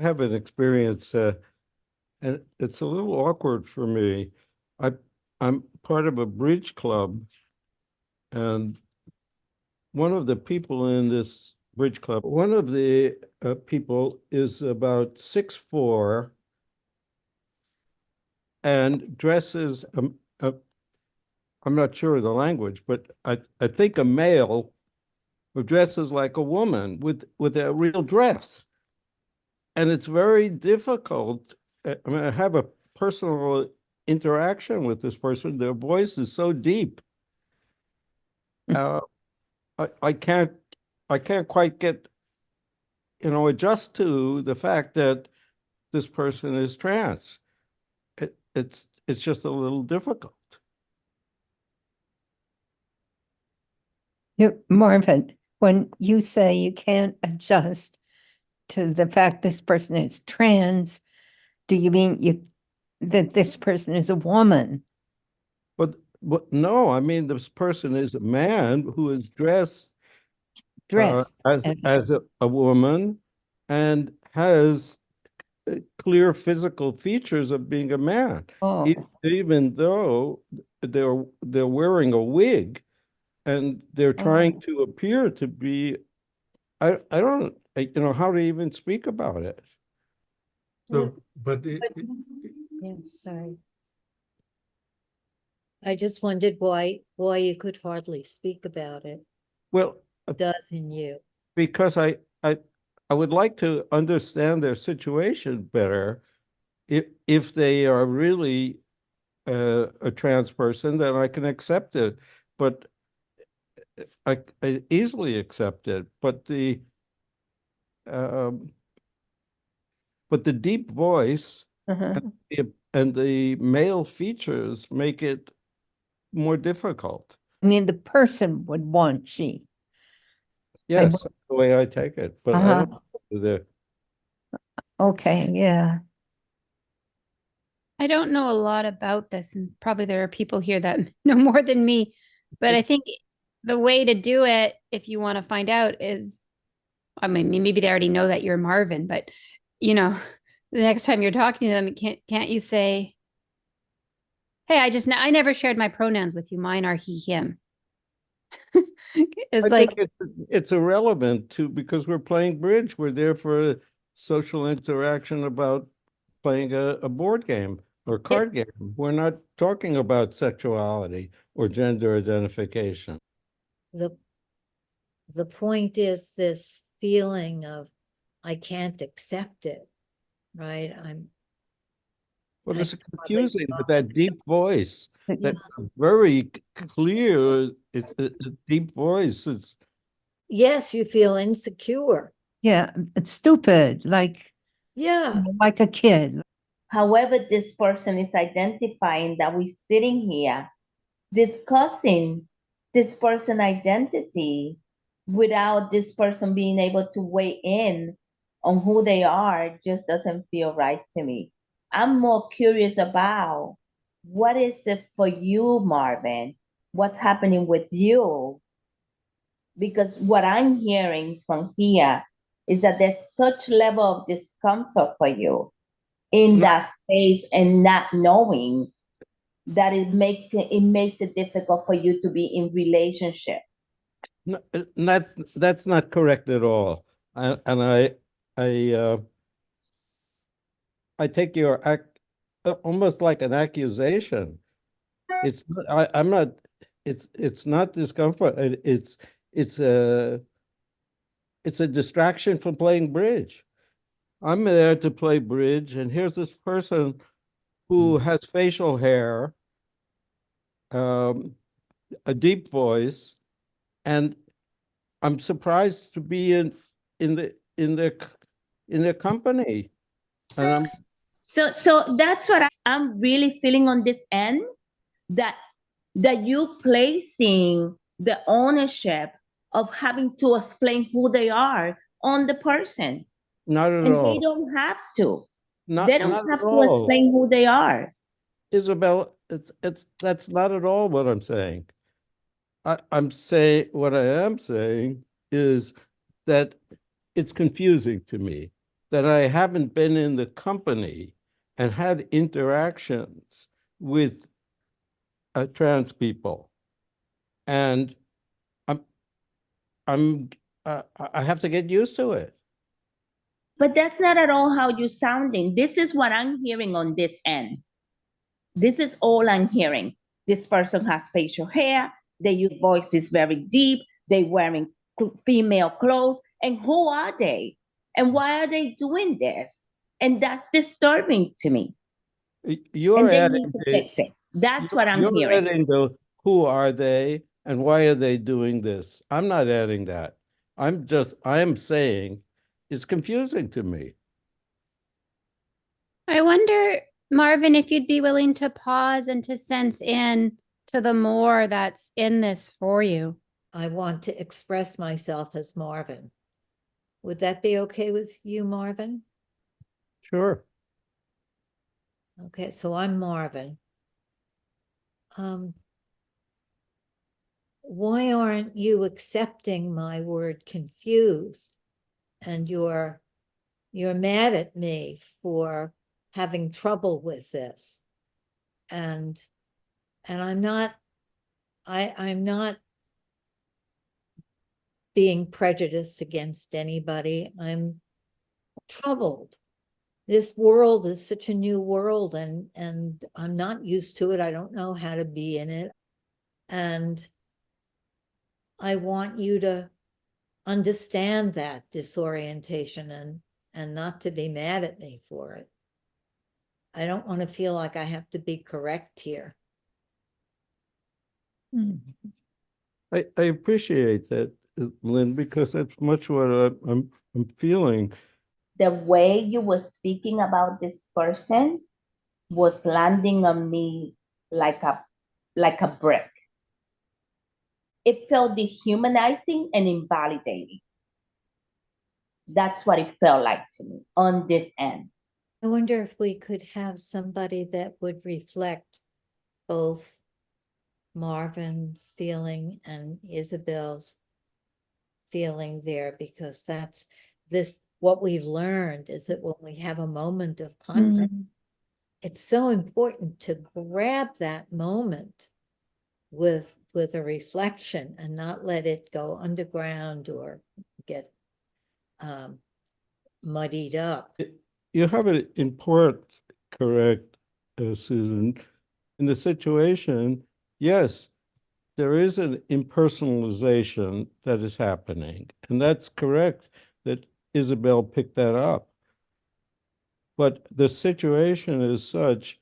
have an experience, and it's a little awkward for me. I I'm part of a bridge club, and one of the people in this bridge club, one of the people is about 6'4" and dresses. I'm not sure of the language, but I think a male who dresses like a woman with a real dress, and it's very difficult. I mean, I have a personal interaction with this person. Their voice is so deep. Uh, I I can't quite get, adjust to the fact that this person is trans. It's just a little difficult. Marvin, when you say you can't adjust to the fact this person is trans, do you mean that this person is a woman? But no, I mean this person is a man who is dressed Dressed as a woman and has clear physical features of being a man, even though they're wearing a wig and they're trying to appear to be. I don't how to even speak about it. So, but Yeah, sorry. I just wondered why you could hardly speak about it. Well, Does in you. because I would like to understand their situation better. If they are really a trans person, then I can accept it. But I easily accept it. Um, but the deep voice and the male features make it more difficult. I mean, the person would want she. Yes, that's the way I take it. But I don't know the Okay, yeah. I don't know a lot about this, and probably there are people here that know more than me. But I think the way to do it, if you want to find out, is, I mean, maybe they already know that you're Marvin, but the next time you're talking to them, can't you say, "Hey, I never shared my pronouns with you. Mine are he, him." It's I like, think it's irrelevant because we're playing bridge. We're there for social interaction about playing a board game or card game. We're not talking about sexuality or gender identification. The point is this feeling of I can't accept it, right? Well, it's confusing with that deep voice, that very clear, it's a deep voice. Yes, you feel insecure. Yeah, it's stupid, like a kid. However, this person is identifying that we're sitting here discussing this person identity without this person being able to weigh in on who they are just doesn't feel right to me. I'm more curious about what is it for you, Marvin? What's happening with you? Because what I'm hearing from here is that there's such level of discomfort for you in that space and not knowing that it makes it difficult for you to be in relationship. No, that's not correct at all. And I take your almost like an accusation. I'm not. It's not discomfort. It's a distraction from playing bridge. I'm there to play bridge, and here's this person who has facial hair, um, a deep voice, and I'm surprised to be in the in their in their company. And so that's what I'm really feeling on this end, that you placing the ownership of having to explain who they are on the person. Not at and all. They don't have to. Not They don't not have at to all. explain who they are. Isabel, that's not at all what I'm saying. I'm saying what I am saying is that it's confusing to me. that I haven't been in the company and had interactions with trans people. And I have to get used to it. But that's not at all how you're sounding. This is what I'm hearing on this end. This is all I'm hearing. This person has facial hair, their voice is very deep, they're wearing female clothes. And who are they? And why are they doing this? And that's disturbing to me. You're And they adding need to the, fix it. That's what I'm you're hearing. adding the who are they and why are they doing this? I'm not adding that. I am saying it's confusing to me. I wonder, Marvin, if you'd be willing to pause and to sense in to the more that's in this for you. I want to express myself as Marvin. Would that be okay with you, Marvin? Sure. Okay, so I'm Marvin. Why aren't you accepting my word confused? And you're mad at me for having trouble with this. And I'm not being prejudiced against anybody. I'm troubled. This world is such a new world, and I'm not used to it. I don't know how to be in it. And I want you to understand that disorientation and not to be mad at me for it. I don't want to feel like I have to be correct here. I appreciate that, Lynn, because that's much what I'm feeling. The way you were speaking about this person was landing on me like a brick. It felt dehumanizing and invalidating. That's what it felt like to me on this end. I wonder if we could have somebody that would reflect both Marvin's feeling and Isabel's feeling there, because that's what we've learned is that when we have a moment of conflict, it's so important to grab that moment with a reflection and not let it go underground or get muddied up. You have it in part correct, Susan. In the situation, yes, there is an impersonalization that is happening, and that's correct that Isabel picked that up. But the situation is such,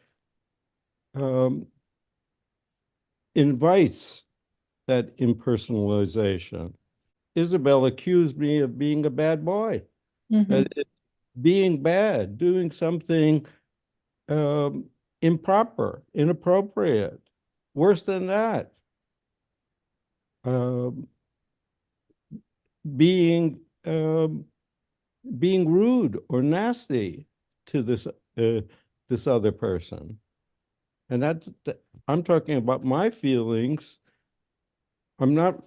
invites that impersonalization. Isabel accused me of being a bad boy, that being bad, doing something improper, inappropriate, worse than that, being rude or nasty to this other person. And I'm talking about my feelings. I'm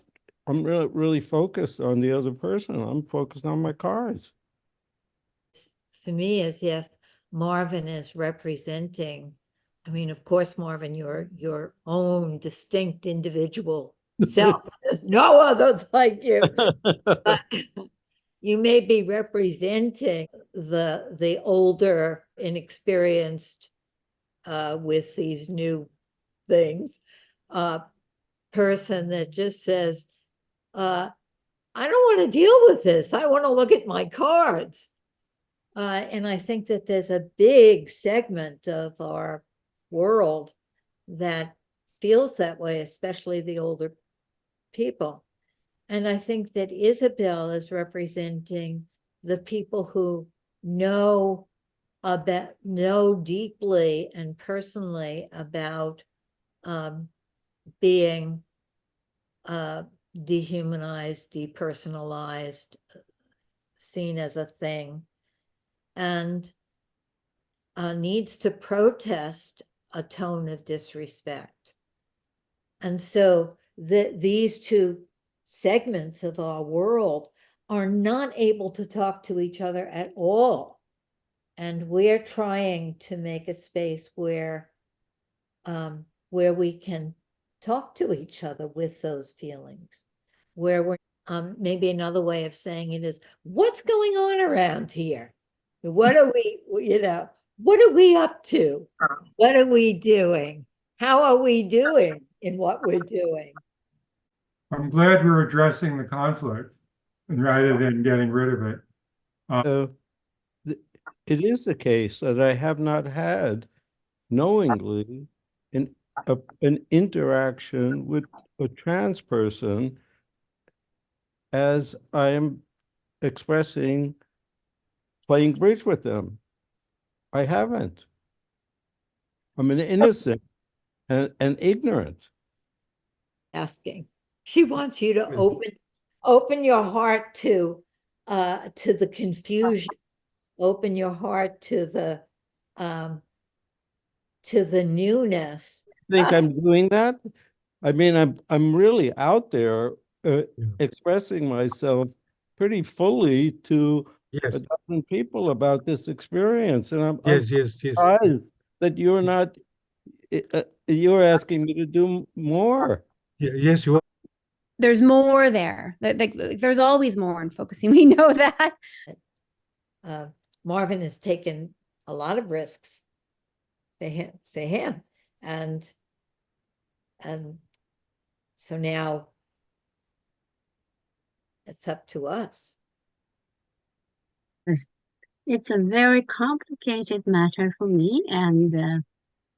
really focused on the other person. I'm focused on my cards. For me, as if Marvin is representing, I mean, of course, Marvin, your own distinct individual self. There's no others like you. But you may be representing the older, inexperienced with these new things, person that just says, I don't want to deal with this. I want to look at my cards. And I think that there's a big segment of our world that feels that way, especially the older people. And I think that Isabel is representing the people who know deeply and personally about being dehumanized, depersonalized, seen as a thing, and needs to protest a tone of disrespect. And so these two segments of our world are not able to talk to each other at all. And we're trying to make a space where we can talk to each other with those feelings, where we're maybe another way of saying it is, what's going on around here? What are we, what are we up to? What are we doing? How are we doing in what we're doing? I'm glad we're addressing the conflict and rather than getting rid of it. It is the case that I have not had knowingly an interaction with a trans person as I am expressing playing bridge with them. I haven't. I'm an innocent and ignorant. Asking. She wants you to open your heart to the confusion, open your heart to the newness. Think I'm doing that? I mean, I'm really out there expressing myself pretty fully to Yes, a dozen people about this experience, and I'm yes, yes, yes. surprised that you're not. You're asking me to do more. Yeah, yes, you are. There's more there. Like there's always more in focusing. We know that. Marvin has taken a lot of risks for him, and so now it's up to us. It's a very complicated matter for me, and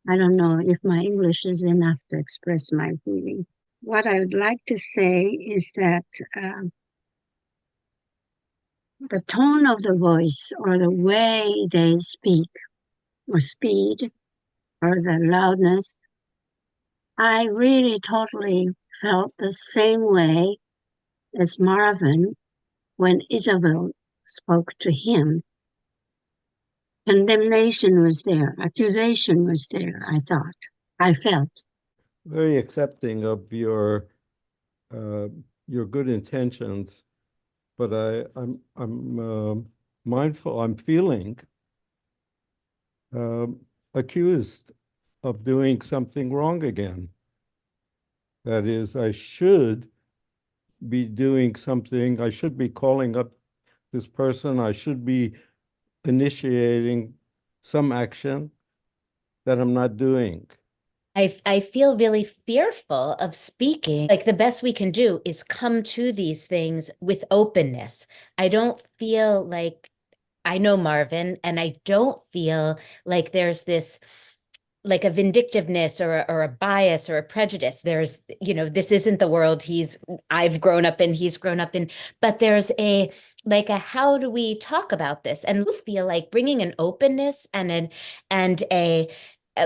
I don't know if my English is enough to express my feeling. What I would like to say is that the tone of the voice or the way they speak or speed or the loudness, I really totally felt the same way as Marvin when Isabel spoke to him. Condemnation was there, accusation was there, I felt. Very accepting of your good intentions, but I'm mindful. I'm feeling accused of doing something wrong again. That is, I should be doing something. I should be calling up this person. I should be initiating some action that I'm not doing. I feel really fearful of speaking. Like the best we can do is come to these things with openness. I don't feel like I know Marvin, and I don't feel like there's this like a vindictiveness or a bias or a prejudice. There's, this isn't the world I've grown up in, he's grown up in, but there's like a how do we talk about this? And feel like bringing an openness and a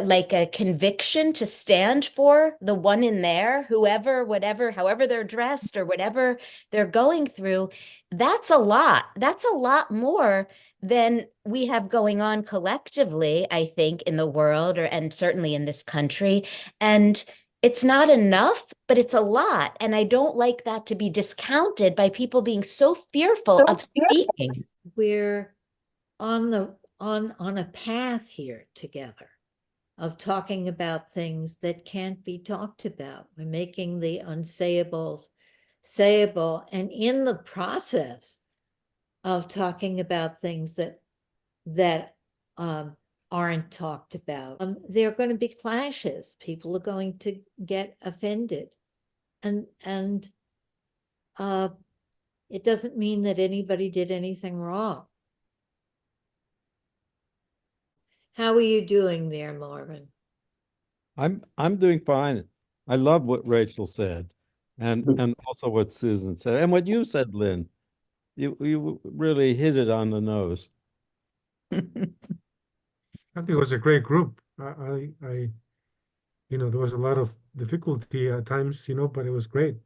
like a conviction to stand for the one in there, whoever, whatever, however they're dressed or whatever they're going through. That's a lot. That's a lot more than we have going on collectively, I think, in the world and certainly in this country. And it's not enough, but it's a lot. And I don't like that to be discounted by people being so fearful of speaking. We're on a path here together of talking about things that can't be talked about. We're making the unsayables sayable, and in the process of talking about things that aren't talked about, there are going to be clashes. People are going to get offended, and it doesn't mean that anybody did anything wrong. How are you doing there, Marvin? I'm doing fine. I love what Rachel said, and also what Susan said, and what you said, Lynn. You really hit it on the nose. I think it was a great group. There was a lot of difficulty at times, but it was great.